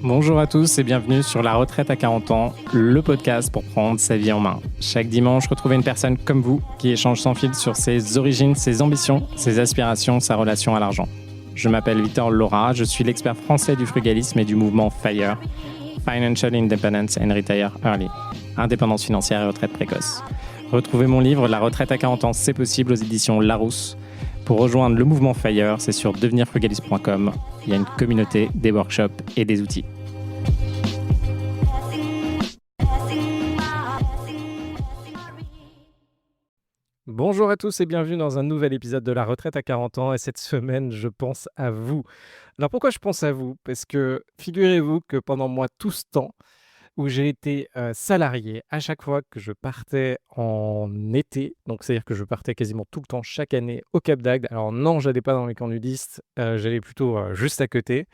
Bonjour à tous et bienvenue sur La Retraite à 40 ans, le podcast pour prendre sa vie en main. Chaque dimanche, retrouvez une personne comme vous qui échange sans fil sur ses origines, ses ambitions, ses aspirations, sa relation à l'argent. Je m'appelle Victor Laura, je suis l'expert français du frugalisme et du mouvement FIRE, Financial Independence and Retire Early, indépendance financière et retraite précoce. Retrouvez mon livre La Retraite à 40 ans, c'est possible aux éditions Larousse. Pour rejoindre le mouvement FIRE, c'est sur devenirfrugaliste.com. Il y a une communauté, des workshops et des outils. Bonjour à tous et bienvenue dans un nouvel épisode de La Retraite à 40 ans. Et cette semaine, je pense à vous. Alors pourquoi je pense à vous ? Parce que figurez-vous que pendant moi tout ce temps où j'ai été salarié, à chaque fois que je partais en été, donc c'est-à-dire que je partais quasiment tout le temps chaque année au Cap d'Agde. Alors non, j'allais pas dans les camps nudistes, j'allais plutôt juste à côté.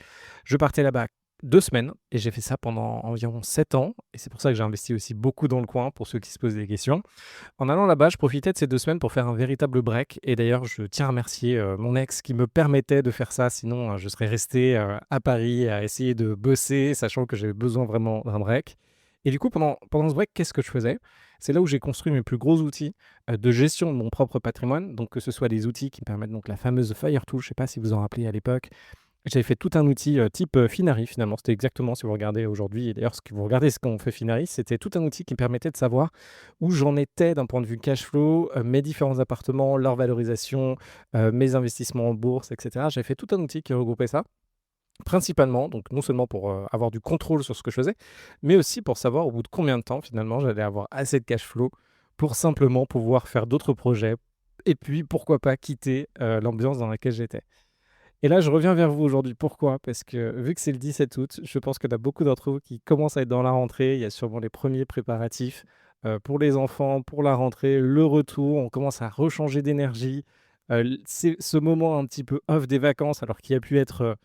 Je partais là-bas 2 semaines et j'ai fait ça pendant environ 7 ans. Et c'est pour ça que j'ai investi aussi beaucoup dans le coin pour ceux qui se posent des questions. En allant là-bas, je profitais de ces 2 semaines pour faire un véritable break. Et d'ailleurs, je tiens à remercier mon ex qui me permettait de faire ça. Sinon, je serais resté à Paris à essayer de bosser, sachant que j'avais besoin vraiment d'un break. Et du coup, pendant ce break, qu'est-ce que je faisais ? C'est là où j'ai construit mes plus gros outils de gestion de mon propre patrimoine. Donc, que ce soit des outils qui me permettent donc la fameuse Fire Tool. Je ne sais pas si vous en rappelez à l'époque. J'avais fait tout un outil type Finari finalement. C'était exactement, si vous regardez aujourd'hui, et d'ailleurs, ce que vous regardez, ce qu'on fait Finari, c'était tout un outil qui me permettait de savoir où j'en étais d'un point de vue cash flow, mes différents appartements, leur valorisation, mes investissements en bourse, etc. J'avais fait tout un outil qui regroupait ça, principalement, donc non seulement pour avoir du contrôle sur ce que je faisais, mais aussi pour savoir au bout de combien de temps finalement j'allais avoir assez de cash flow pour simplement pouvoir faire d'autres projets et puis pourquoi pas quitter l'ambiance dans laquelle j'étais. Et là, je reviens vers vous aujourd'hui. Pourquoi ? Parce que vu que c'est le 17 août, je pense qu'il y a beaucoup d'entre vous qui commencent à être dans la rentrée. Il y a sûrement les premiers préparatifs pour les enfants, pour la rentrée, le retour. On commence à rechanger d'énergie. C'est ce moment un petit peu off des vacances, alors qu'il a pu être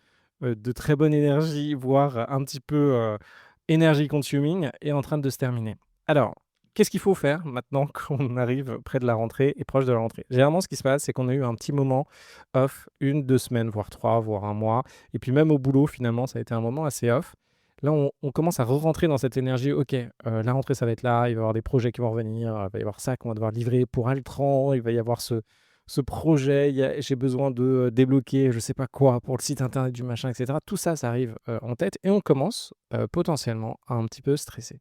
de très bonne énergie, voire un petit peu énergie consuming, est en train de se terminer. Alors, qu'est-ce qu'il faut faire maintenant qu'on arrive près de la rentrée et proche de la rentrée ? Généralement, ce qui se passe, c'est qu'on a eu un petit moment off, 1, 2 semaines, voire 3, voire 1 mois. Et puis même au boulot, finalement, ça a été un moment assez off. Là, on commence à re-rentrer dans cette énergie. Ok, la rentrée, ça va être là. Il va y avoir des projets qui vont revenir. Il va y avoir ça qu'on va devoir livrer pour Altran. Il va y avoir ce projet. J'ai besoin de débloquer je ne sais pas quoi pour le site internet du machin, etc. Tout ça, ça arrive en tête. Et on commence potentiellement à un petit peu stresser.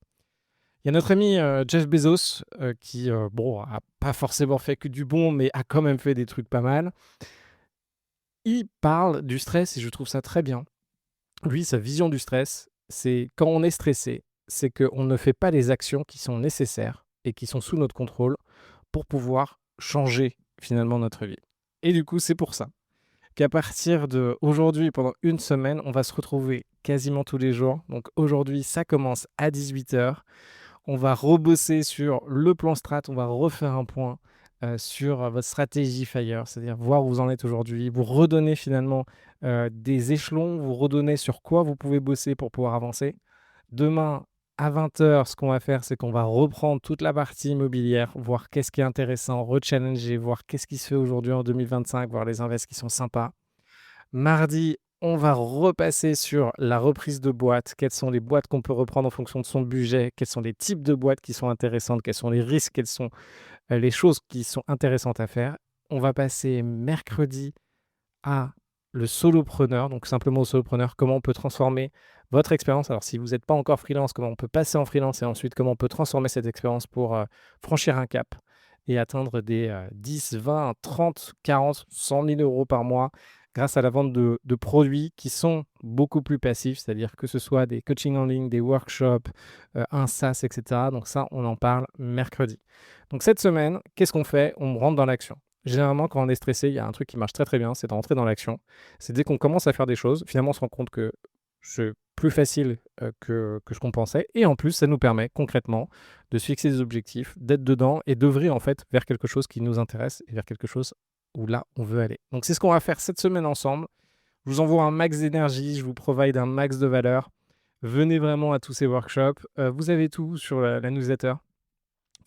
Il y a notre ami Jeff Bezos qui, bon, a pas forcément fait que du bon, mais a quand même fait des trucs pas mal. Il parle du stress et je trouve ça très bien. Lui, sa vision du stress, c'est quand on est stressé, c'est qu'on ne fait pas les actions qui sont nécessaires et qui sont sous notre contrôle pour pouvoir changer finalement notre vie. Et du coup, c'est pour ça qu'à partir d'aujourd'hui, pendant 1 semaine, on va se retrouver quasiment tous les jours. Donc aujourd'hui, ça commence à 18h. On va rebosser sur le plan strat, on va refaire un point sur votre stratégie FIRE, c'est-à-dire voir où vous en êtes aujourd'hui, vous redonner finalement des échelons, vous redonner sur quoi vous pouvez bosser pour pouvoir avancer. Demain, à 20h, ce qu'on va faire, c'est qu'on va reprendre toute la partie immobilière, voir qu'est-ce qui est intéressant, rechallenger, voir qu'est-ce qui se fait aujourd'hui en 2025, voir les invests qui sont sympas. Mardi, on va repasser sur la reprise de boîtes. Quelles sont les boîtes qu'on peut reprendre en fonction de son budget ? Quels sont les types de boîtes qui sont intéressantes ? Quels sont les risques ? Quelles sont les choses qui sont intéressantes à faire ? On va passer mercredi à le solopreneur, donc simplement au solopreneur, comment on peut transformer votre expérience. Alors si vous n'êtes pas encore freelance, comment on peut passer en freelance et ensuite comment on peut transformer cette expérience pour franchir un cap et atteindre des 10, 20, 30, 40, 100 000 euros par mois grâce à la vente de produits qui sont beaucoup plus passifs, c'est-à-dire que ce soit des coachings en ligne, des workshops, un SaaS, etc. Donc ça, on en parle mercredi. Donc cette semaine, qu'est-ce qu'on fait ? On rentre dans l'action. Généralement, quand on est stressé, il y a un truc qui marche très très bien, c'est de rentrer dans l'action. C'est dès qu'on commence à faire des choses, finalement on se rend compte que c'est plus facile que ce qu'on pensait. Et en plus, ça nous permet concrètement de se fixer des objectifs, d'être dedans et d'œuvrer en fait vers quelque chose qui nous intéresse et vers quelque chose où là, on veut aller. Donc c'est ce qu'on va faire cette semaine ensemble. Je vous envoie un max d'énergie, je vous provide un max de valeur. Venez vraiment à tous ces workshops. Vous avez tout sur la newsletter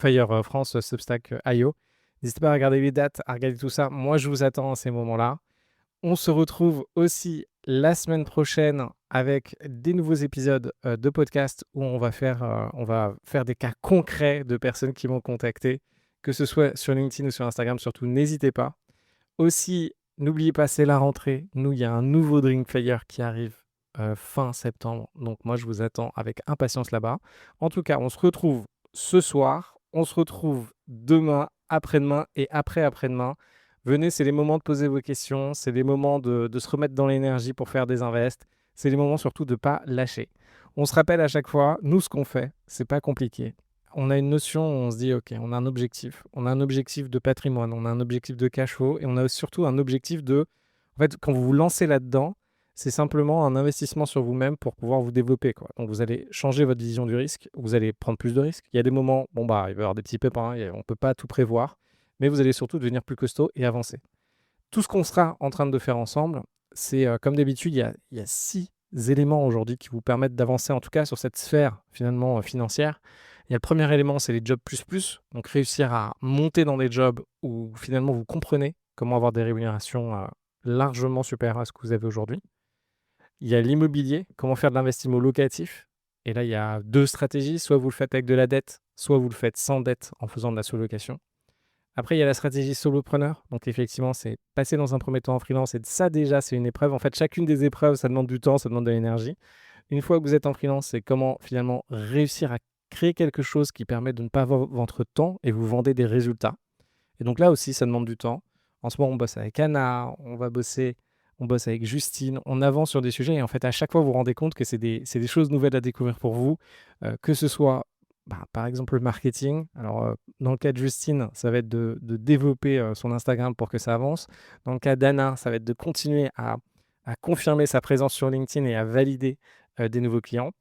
Fire France, Substack, IO. N'hésitez pas à regarder les dates, à regarder tout ça. Moi, je vous attends à ces moments-là. On se retrouve aussi la semaine prochaine avec des nouveaux épisodes de podcast où on va faire des cas concrets de personnes qui m'ont contacté, que ce soit sur LinkedIn ou sur Instagram. Surtout, n'hésitez pas. Aussi, n'oubliez pas, c'est la rentrée. Nous, il y a un nouveau Drinkfire qui arrive fin septembre. Donc moi, je vous attends avec impatience là-bas. En tout cas, on se retrouve ce soir. On se retrouve demain, après-demain et après-après-demain. Venez, c'est les moments de poser vos questions. C'est les moments de se remettre dans l'énergie pour faire des invests. C'est les moments surtout de ne pas lâcher. On se rappelle à chaque fois, nous, ce qu'on fait, c'est pas compliqué. On a une notion où on se dit, OK, on a un objectif. On a un objectif de patrimoine, on a un objectif de cash flow et on a surtout un objectif de... En fait, quand vous vous lancez là-dedans, c'est simplement un investissement sur vous-même pour pouvoir vous développer, quoi. Donc, vous allez changer votre vision du risque, vous allez prendre plus de risques. Il y a des moments, il va y avoir des petits pépins, on ne peut pas tout prévoir, mais vous allez surtout devenir plus costaud et avancer. Tout ce qu'on sera en train de faire ensemble, c'est comme d'habitude, il y a 6 éléments aujourd'hui qui vous permettent d'avancer, en tout cas sur cette sphère finalement financière. Il y a le premier élément, c'est les jobs plus, donc réussir à monter dans des jobs où finalement vous comprenez comment avoir des rémunérations largement supérieures à ce que vous avez aujourd'hui. Il y a l'immobilier, comment faire de l'investissement locatif. Et là, il y a 2 stratégies, soit vous le faites avec de la dette, soit vous le faites sans dette en faisant de la sous-location. Après, il y a la stratégie solopreneur. Donc, effectivement, c'est passer dans un premier temps en freelance. Et ça, déjà, c'est une épreuve. En fait, chacune des épreuves, ça demande du temps, ça demande de l'énergie. Une fois que vous êtes en freelance, c'est comment finalement réussir à créer quelque chose qui permet de ne pas avoir votre temps et vous vendez des résultats. Et donc là aussi, ça demande du temps. En ce moment, on bosse avec Anna, on bosse avec Justine, on avance sur des sujets et en fait, à chaque fois, vous vous rendez compte que c'est des choses nouvelles à découvrir pour vous, que ce soit par exemple le marketing. Alors, dans le cas de Justine, ça va être de développer son Instagram pour que ça avance. Dans le cas d'Anna, ça va être de continuer à confirmer sa présence sur LinkedIn et à valider des nouveaux clients.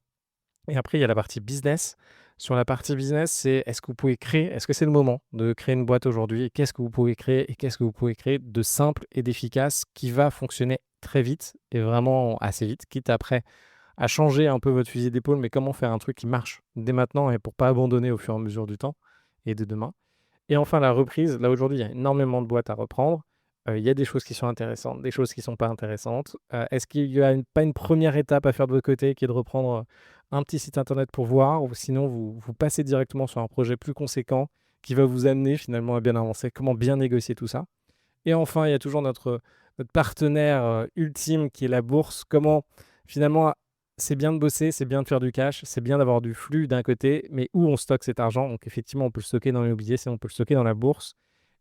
Et après, il y a la partie business. Sur la partie business, c'est est-ce que vous pouvez créer, est-ce que c'est le moment de créer une boîte aujourd'hui et qu'est-ce que vous pouvez créer et qu'est-ce que vous pouvez créer de simple et d'efficace qui va fonctionner très vite et vraiment assez vite, quitte après à changer un peu votre fusil d'épaule, mais comment faire un truc qui marche dès maintenant et pour pas abandonner au fur et à mesure du temps et de demain. Et enfin, la reprise. Là, aujourd'hui, il y a énormément de boîtes à reprendre. Il y a des choses qui sont intéressantes, des choses qui ne sont pas intéressantes. Est-ce qu'il y a pas une première étape à faire de votre côté qui est de reprendre un petit site internet pour voir ou sinon vous passez directement sur un projet plus conséquent qui va vous amener finalement à bien avancer, comment bien négocier tout ça. Et enfin, il y a toujours notre partenaire ultime qui est la bourse. Comment finalement c'est bien de bosser, c'est bien de faire du cash, c'est bien d'avoir du flux d'un côté, mais où on stocke cet argent? Donc effectivement, on peut le stocker dans l'immobilier, sinon on peut le stocker dans la bourse.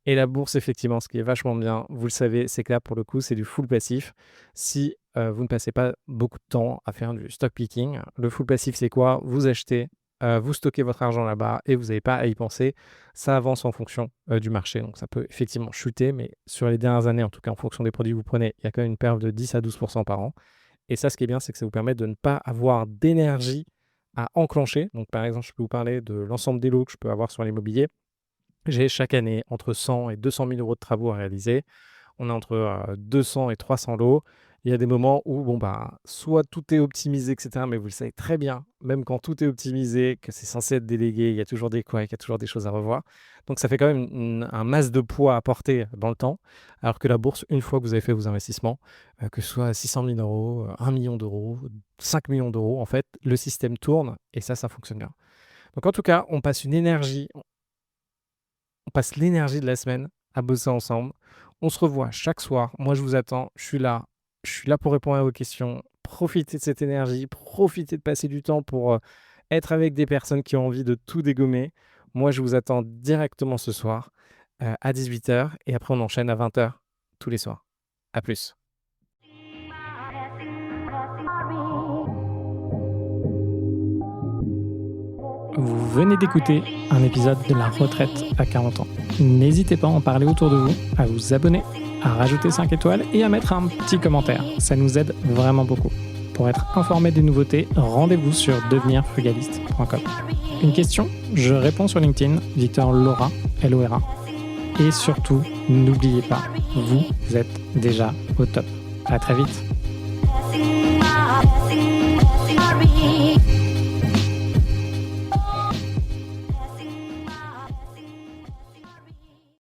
Et la bourse, effectivement, ce qui est vachement bien, vous le savez, c'est que là, pour le coup, c'est du full passif. Si vous ne passez pas beaucoup de temps à faire du stock picking, le full passif, c'est quoi? Vous achetez, vous stockez votre argent là-bas et vous n'avez pas à y penser. Ça avance en fonction du marché. Donc, ça peut effectivement chuter, mais sur les dernières années, en tout cas, en fonction des produits que vous prenez, il y a quand même une perte de 10 à 12% par an. Et ça, ce qui est bien, c'est que ça vous permet de ne pas avoir d'énergie à enclencher. Donc, par exemple, je peux vous parler de l'ensemble des lots que je peux avoir sur l'immobilier. J'ai chaque année entre 100 et 200 000 euros de travaux à réaliser. On est entre 200 et 300 lots. Il y a des moments où, soit tout est optimisé, etc. Mais vous le savez très bien, même quand tout est optimisé, que c'est censé être délégué, il y a toujours des couacs, il y a toujours des choses à revoir. Donc, ça fait quand même un masse de poids à porter dans le temps. Alors que la bourse, une fois que vous avez fait vos investissements, que ce soit 600 000 euros, 1 million d'euros, 5 millions d'euros, en fait, le système tourne et ça fonctionne bien. Donc, en tout cas, on passe l'énergie de la semaine à bosser ensemble. On se revoit chaque soir. Moi, je vous attends. Je suis là. Je suis là pour répondre à vos questions. Profitez de cette énergie. Profitez de passer du temps pour être avec des personnes qui ont envie de tout dégommer. Moi, je vous attends directement ce soir à 18h. Et après, on enchaîne à 20h tous les soirs. À plus. Vous venez d'écouter un épisode de La Retraite à 40 ans. N'hésitez pas à en parler autour de vous, à vous abonner, à rajouter 5 étoiles et à mettre un petit commentaire. Ça nous aide vraiment beaucoup. Pour être informé des nouveautés, rendez-vous sur devenirfrugaliste.com. Une question? Je réponds sur LinkedIn, Victor Lora, L-O-R-A. Et surtout, n'oubliez pas, vous êtes déjà au top. À très vite.